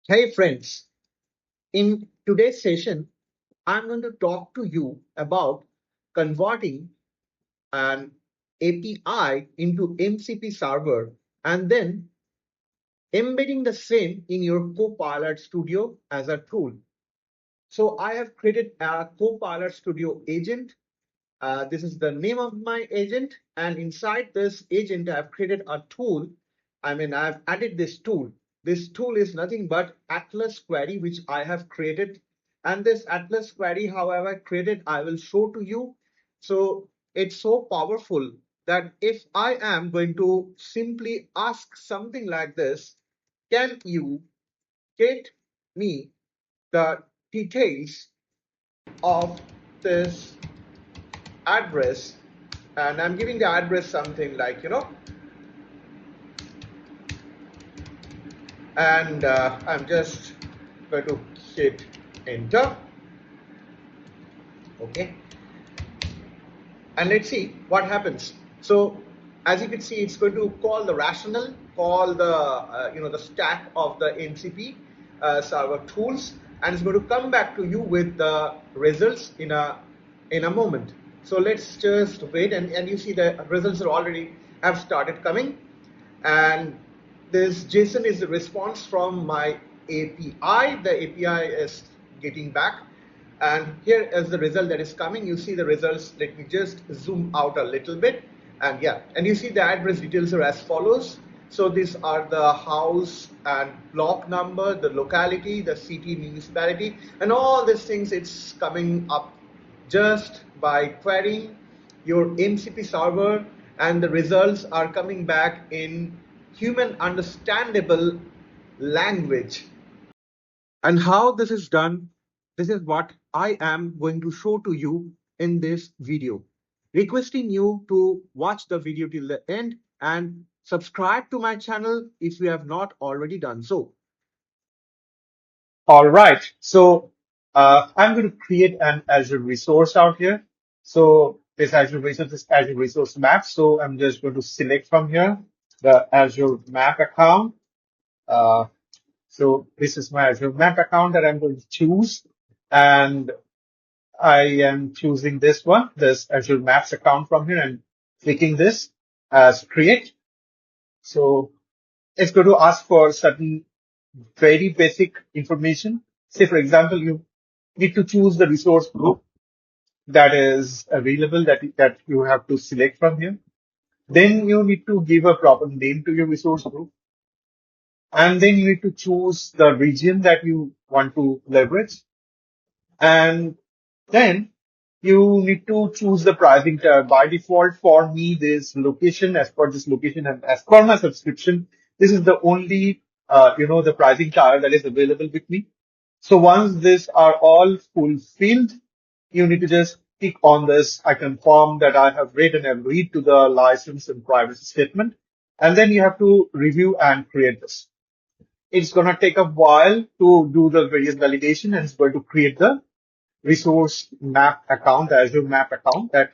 Hey friends, in today's session, I'm going to talk to you about converting an API into MCP server and then embedding the same in your Copilot Studio as a tool. So I have created a Copilot Studio agent. This is the name of my agent. And inside this agent, I've created a tool. I've added this tool. This tool is nothing but Atlas query, which I have created. And this Atlas query, however, created, I will show to you. So it's so powerful that if I am going to simply ask something like this, can you get me the details of this address, and I'm giving the address something like, and I'm just going to hit enter. Okay, and let's see what happens. So as you can see, it's going to call the rational, call the the stack of the MCP server tools, and it's going to come back to you with the results in a moment. So let's just wait, and you see the results are already have started coming, and this JSON is the response from my API. The API is getting back, and here is the result that is coming. You see the results. Let me just zoom out a little bit, and yeah, and you see the address details are as follows. So these are the house and block number, the locality, the city, municipality, and all these things. It's coming up just by querying your MCP server, and the results are coming back in human understandable language. And how this is done, this is what I am going to show to you in this video. Requesting you to watch the video till the end and subscribe to my channel if you have not already done so. All right. So I'm going to create an Azure resource out here. So this Azure resource is Azure resource map. So I'm just going to select from here the Azure map account. Uh, so this is my Azure map account that I'm going to choose. And I am choosing this one, this Azure Maps account from here, and clicking this as create. So it's going to ask for certain very basic information. Say, for example, you need to choose the resource group that is available that you have to select from here. Then you need to give a proper name to your resource group. And then you need to choose the region that you want to leverage. And then you need to choose the pricing tier. By default, for me, this location, as per this location and as per my subscription, this is the only, the pricing tier that is available with me. So once these are all fulfilled, you need to just click on this. I confirm that I have read and agreed to the license and privacy statement. And then you have to review and create this. It's going to take a while to do the various validation, and it's going to create the resource map account, the Azure map account that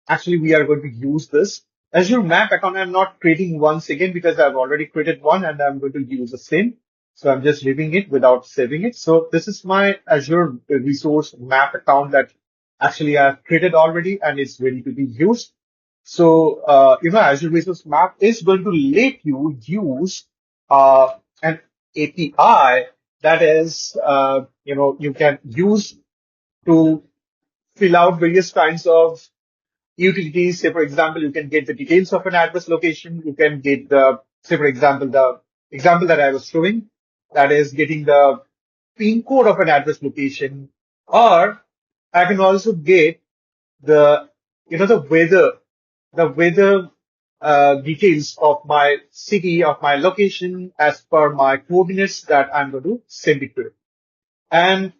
actually we are going to use this. Azure map account, I'm not creating once again because I've already created one and I'm going to use the same. So I'm just leaving it without saving it. So this is my Azure resource map account that actually I've created already and it's ready to be used. So, Azure Resource Map is going to let you use an API that is, you can use to fill out various kinds of utilities. Say, for example, you can get the details of an address location. You can get say, for example, the example that I was showing, that is getting the PIN code of an address location. Or I can also get the, the weather details of my city, of my location as per my coordinates that I'm going to send it to. And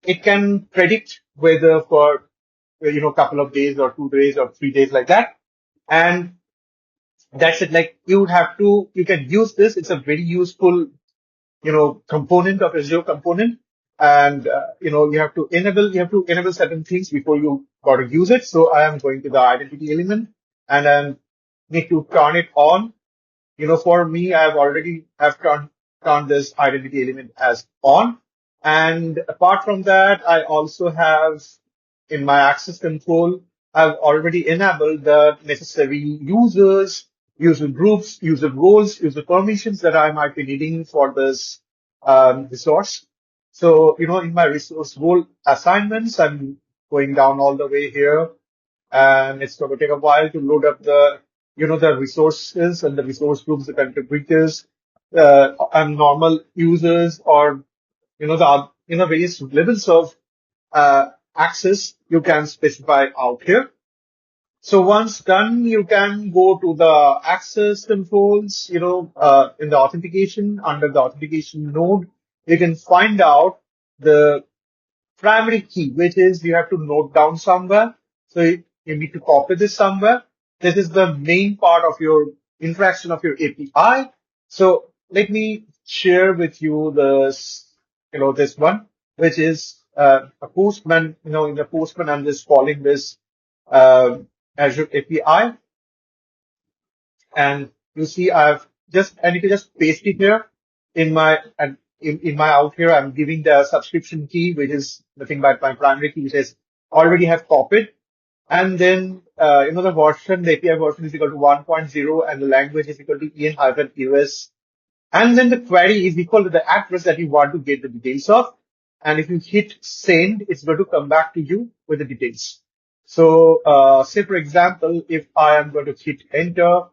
it can predict weather for a couple of days or 2 days or 3 days like that. And that's it. Like you can use this. It's a very useful, component of Azure component. And, you have to enable certain things before you got to use it. So I am going to the identity element and I need to turn it on. For me, I've already have count this identity element as on. And apart from that, I also have in my access control, I've already enabled the necessary users, user groups, user roles, user permissions that I might be needing for this resource. So, in my resource role assignments, I'm going down all the way here, and it's going to take a while to load up the resources and the resource groups, the contributors, and normal users, or, various levels of uh, access you can specify out here. So once done, you can go to the access controls, in the authentication, under the authentication node, you can find out the primary key, which is you have to note down somewhere. So you need to copy this somewhere. This is the main part of your interaction of your API. So let me share with you this one, which is a Postman. In the Postman, I'm just calling this uh, Azure API, and you see I need to just paste it here in my out here. I'm giving the subscription key, which is nothing but my primary key, which is already have copied. And then, the version, the API version is equal to 1.0, and the language is equal to en-us. And then the query is equal to the address that you want to get the details of. And if you hit send, it's going to come back to you with the details. So, say for example, if I am going to hit enter,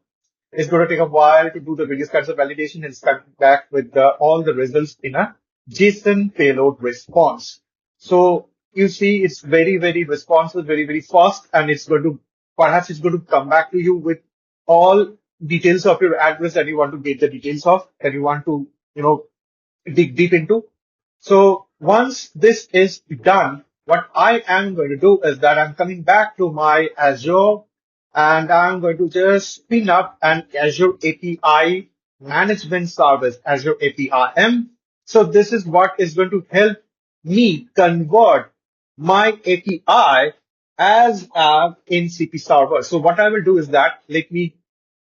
it's going to take a while to do the various kinds of validation and it's coming back with all the results in a JSON payload response. So you see it's very, very responsive, very, very fast, and perhaps it's going to come back to you with all details of your address that you want to get the details of, that you want to, dig deep into. So once this is done, what I am going to do is that I'm coming back to my Azure, and I'm going to just spin up an Azure API management service, Azure APIM. So this is what is going to help me convert my API as a MCP server. So what I will do is that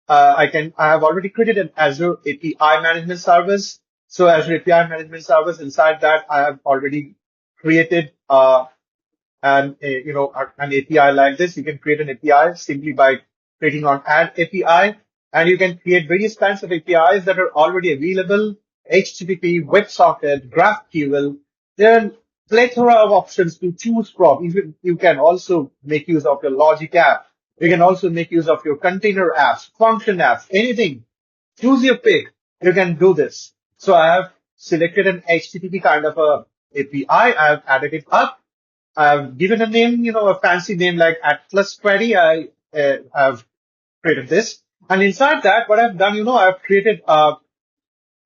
I have already created an Azure API management service. So Azure API management service, inside that I have already created an API like this. You can create an API simply by creating on add API, and you can create various kinds of APIs that are already available: HTTP, WebSocket, GraphQL. There are plethora of options to choose from. Even you can also make use of your logic app. You can also make use of your container apps, function apps, anything. Choose your pick. You can do this. So I have selected an HTTP kind of a API. I have added it up. I've given a name, a fancy name like Atlas Query. I have created this. And inside that, what I've done, I've created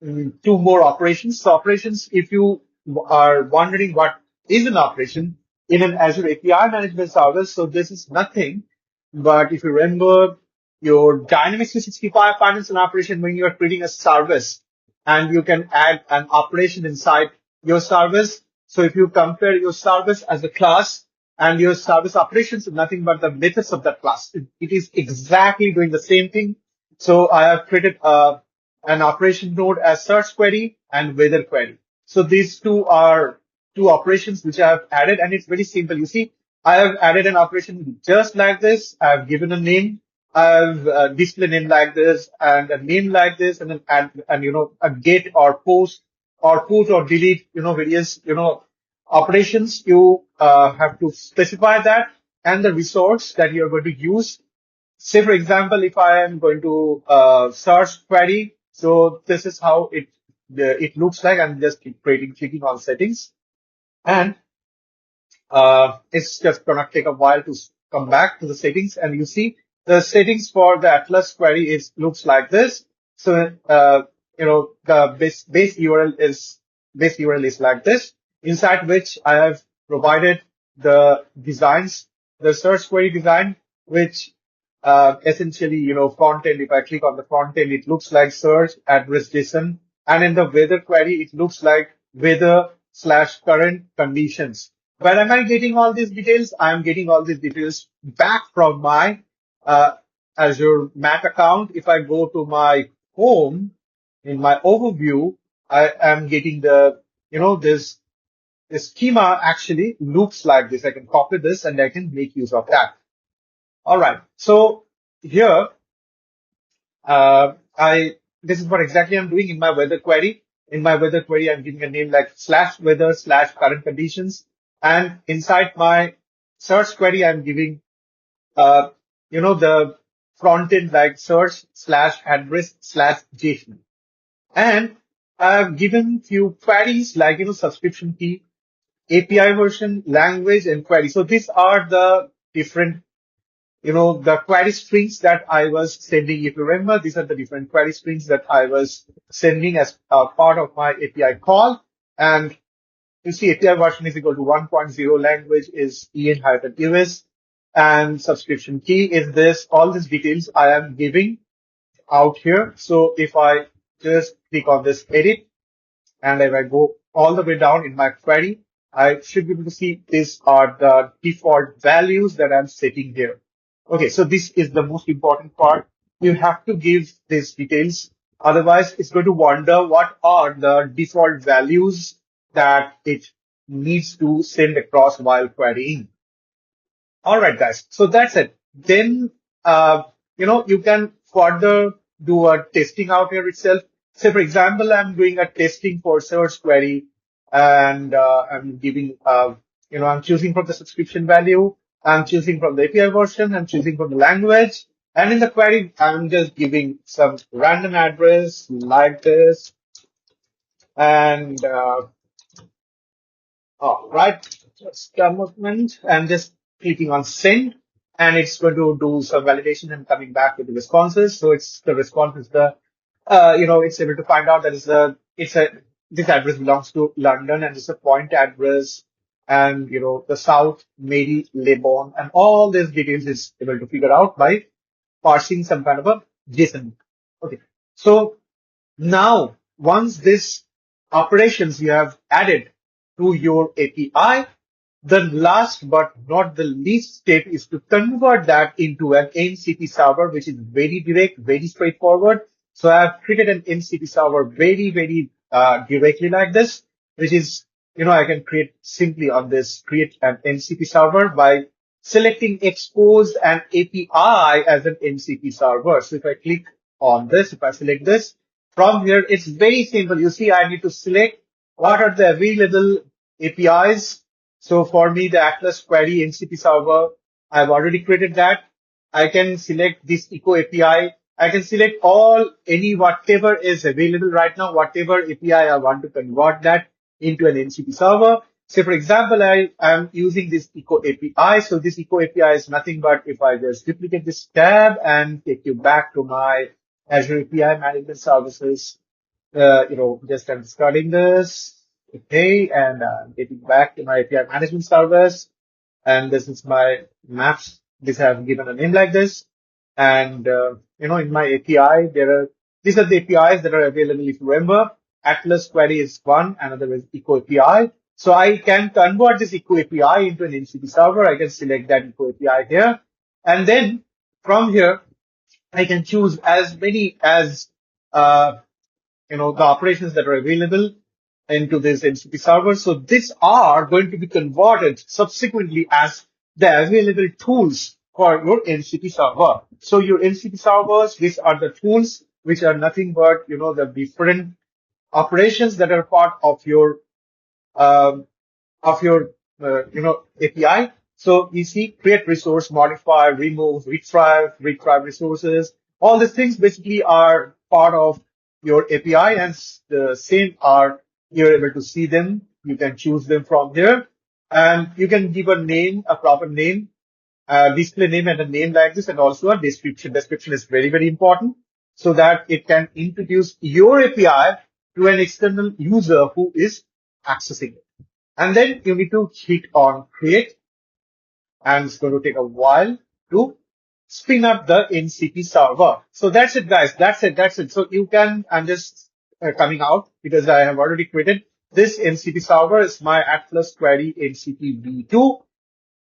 two more operations. So operations, if you are wondering what is an operation in an Azure API management service, so this is nothing. But if you remember your Dynamics 365 finance and operation, when you are creating a service and you can add an operation inside your service. So if you compare your service as a class and your service operations is nothing but the methods of that class, it is exactly doing the same thing. So I have created an operation node as search query and weather query. So these two are two operations which I have added, and it's very simple. You see, I have added an operation just like this. I have given a name. I have display name like this and a name like this, and then a get or post or put or delete, various, operations. You have to specify that and the resource that you are going to use. Say, for example, if I am going to search query, so this is how it looks like. I'm just clicking on settings, and it's just gonna take a while to come back to the settings. And you see the settings for the Atlas query looks like this. So the base URL is like this, inside which I have provided the designs, the search query design, which essentially, front end. If I click on the front end, it looks like search address JSON, and in the weather query, it looks like weather/current conditions. Where am I getting all these details? I am getting all these details back from my uh, Azure Mac account. If I go to my home in my overview, I am getting the, this schema actually looks like this. I can copy this and I can make use of that. All right. So here, this is what exactly I'm doing in my weather query. In my weather query, I'm giving a name like slash weather slash current conditions. And inside my search query, I'm giving, uh, the front end like search slash address slash JSON. And I've given few queries like, subscription key, API version, language, and query. So these are the different, the query strings that I was sending. If you remember, these are the different query strings that I was sending as part of my API call. And you see API version is equal to 1.0, language is en-us, and subscription key is this. All these details I am giving out here. So if I just click on this edit, and if I go all the way down in my query, I should be able to see these are the default values that I'm setting here. Okay, so this is the most important part. You have to give these details. Otherwise, it's going to wonder what are the default values that it needs to send across while querying. All right, guys. So that's it. Then, you can further do a testing out here itself. Say, for example, I'm doing a testing for search query and I'm giving, I'm choosing from the subscription value. I'm choosing from the API version. I'm choosing from the language. And in the query, I'm just giving some random address like this. And all right, just a moment. I'm just clicking on send, and it's going to do some validation and coming back with the responses. So it's the response is the, it's able to find out that this address belongs to London and it's a point address, and the South, Mary, Lebanon, and all these details is able to figure out by parsing some kind of a JSON. Okay, so now, once this operations you have added to your API, the last but not the least step is to convert that into an MCP server, which is very direct, very straightforward. So I have created an MCP server very, very directly like this, which is, I can create simply on this, create an MCP server by selecting expose an API as an MCP server. So if I click on this, if I select this, from here, it's very simple. You see, I need to select what are the available APIs. So for me, the Atlas Query MCP server, I've already created that. I can select this Eco API. I can select whatever is available right now, whatever API I want to convert that into an MCP server. So for example, I am using this Eco API. So this Eco API is nothing but if I just duplicate this tab and take you back to my Azure API management services, just I'm discarding this. Okay. And getting back to my API management service. And this is my maps. This I have given a name like this. And, in my API, these are the APIs that are available. If you remember, Atlas Query is one, another is Eco API. So I can convert this Eco API into an MCP server. I can select that Eco API here. And then from here, I can choose as many as, the operations that are available into this MCP server. So these are going to be converted subsequently as the available tools for your MCP server. So your MCP servers, these are the tools which are nothing but, the different operations that are part um, of your, API. So you see create resource, modify, remove, retrieve resources. All these things basically are part of your API, and the same are you're able to see them. You can choose them from here, and you can give a name, a proper name, display name and a name like this, and also a description. Description is very, very important so that it can introduce your API to an external user who is accessing it. And then you need to hit on create, and it's going to take a while to spin up the MCP server. So that's it, guys. That's it. That's it. So you can, I'm just coming out because I have already created this MCP server. Is my Atlas Query MCP v2.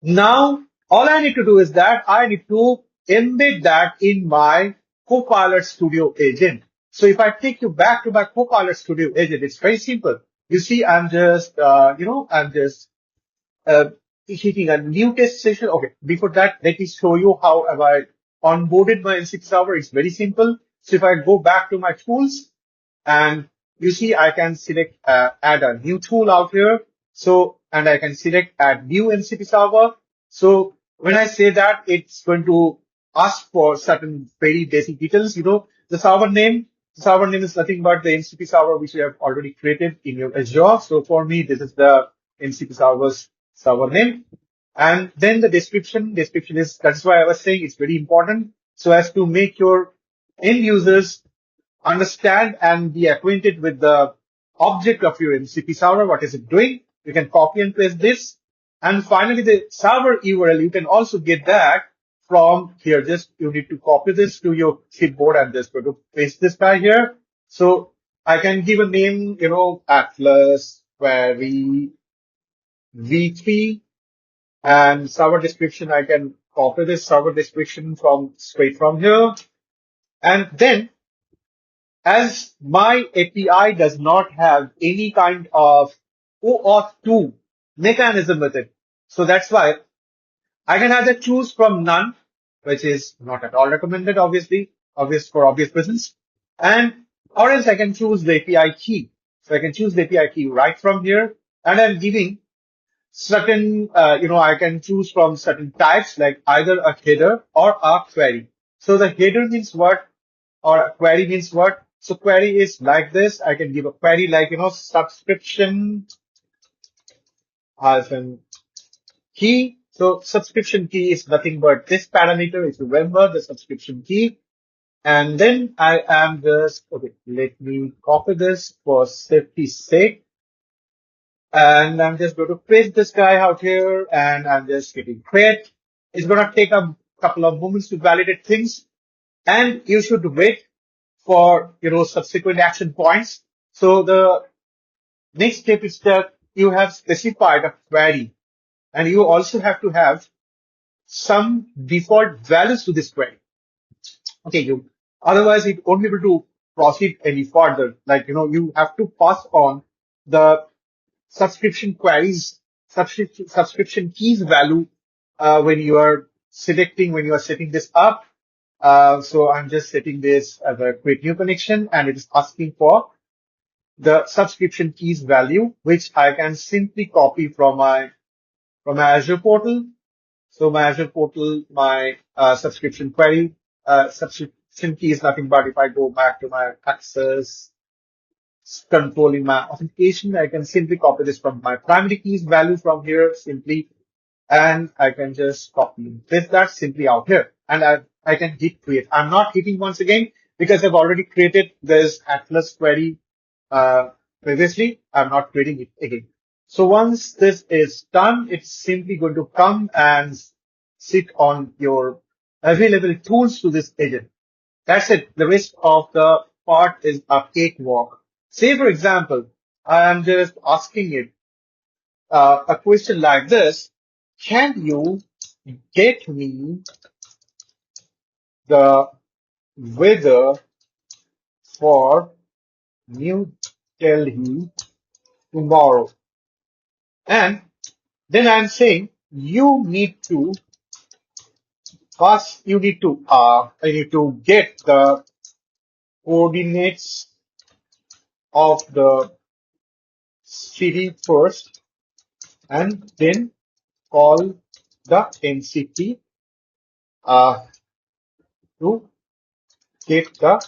Now, all I need to do is that I need to embed that in my Copilot Studio Agent. So if I take you back to my Copilot Studio Agent, it's very simple. You see, I'm just, I'm just uh, hitting a new test session. Okay, before that, let me show you how have I onboarded my NCP server. It's very simple. So if I go back to my tools, and you see, I can select add a new tool out here. So, and I can select add new MCP server. So when I say that, it's going to ask for certain very basic details. The server name. The server name is nothing but the MCP server which you have already created in your Azure. So for me, this is the MCP server's server name. And then the description. Description is, that's why I was saying it's very important. So as to make your end users understand and be acquainted with the object of your MCP server. What is it doing? You can copy and paste this. And finally, the server URL, you can also get that from here. Just you need to copy this to your clipboard and just go to paste this guy here. So I can give a name, Atlas Query V3 and server description. I can copy this server description from straight from here. And then as my API does not have any kind of OAuth 2 mechanism with it. So that's why I can either choose from none, which is not at all recommended, obviously, for obvious reasons, and or else I can choose the API key. So I can choose the API key right from here, and I'm giving certain, I can choose from certain types like either a header or a query. So the header means what? Or a query means what? So query is like this. I can give a query like, subscription hyphen key. So subscription key is nothing but this parameter. If you remember the subscription key. And then I am just, okay, let me copy this for safety's sake. And I'm just going to paste this guy out here and I'm just hitting create. It's going to take a couple of moments to validate things. And you should wait for, subsequent action points. So the next step is that you have specified a query and you also have to have some default values to this query. Okay, otherwise it won't be able to proceed any further. Like, you have to pass on the subscription queries, subscription keys value, when you are setting this up. So I'm just setting this as a create new connection and it is asking for the subscription keys value, which I can simply copy from my Azure portal. So my Azure portal, my subscription query, subscription key is nothing but if I go back to my access controlling my authentication, I can simply copy this from my primary keys value from here simply, and I can just copy and paste that simply out here. And I can hit create. I'm not hitting once again because I've already created this Atlas query previously. I'm not creating it again. So once this is done, it's simply going to come and sit on your available tools to this agent. That's it. The rest of the part is a cakewalk. Say, for example, I am just asking it a question like this. Can you get me the weather for New Delhi tomorrow? And then I'm saying I need to get the coordinates of the city first and then call the MCP to get the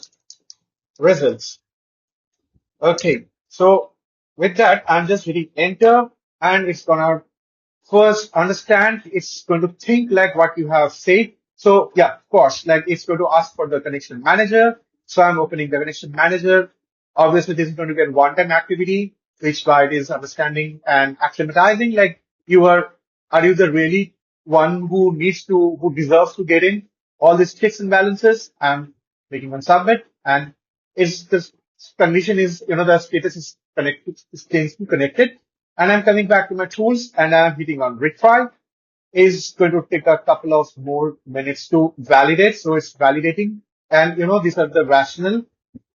results. Okay, so with that, I'm just hitting enter and it's gonna first understand, it's going to think like what you have said. So yeah, of course, like it's going to ask for the connection manager. So I'm opening the connection manager. Obviously, this is going to be a one-time activity, which by it is understanding and acclimatizing. Like are you the really one who deserves to get in all these checks and balances? I'm making one submit and is this condition is, the status is connected, is connected. And I'm coming back to my tools and I'm hitting on retry. Is going to take a couple of more minutes to validate. So it's validating. And these are the rationale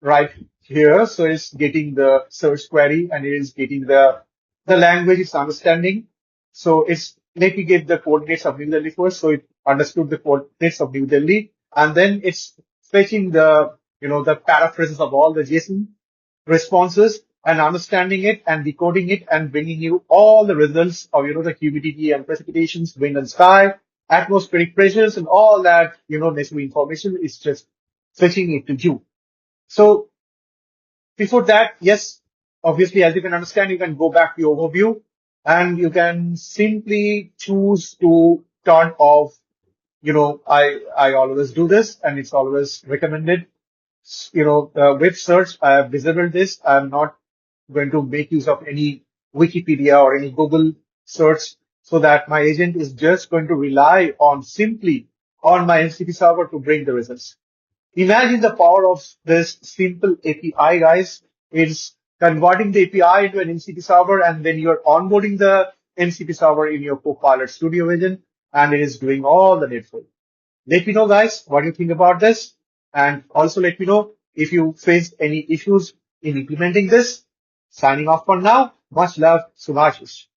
right here. So it's getting the search query and it is getting the language it's understanding. So it's let me get the coordinates of New Delhi first. So it understood the coordinates of New Delhi, and then it's fetching the the paraphrases of all the JSON responses and understanding it and decoding it and bringing you all the results of the humidity and precipitations, wind and sky, atmospheric pressures, and all that necessary information is just fetching it to you. So before that, yes, obviously, as you can understand, you can go back to the overview and you can simply choose to turn off. I always do this and it's always recommended. With search, I have disabled this. I'm not going to make use of any Wikipedia or any Google search so that my agent is just going to rely on simply on my MCP server to bring the results. Imagine the power of this simple API, guys. It's converting the API into an MCP server, and then you're onboarding the MCP server in your Copilot Studio Agent, and it is doing all the needful. Let me know, guys, what you think about this. And also let me know if you face any issues in implementing this. Signing off for now. Much love, Subhashish.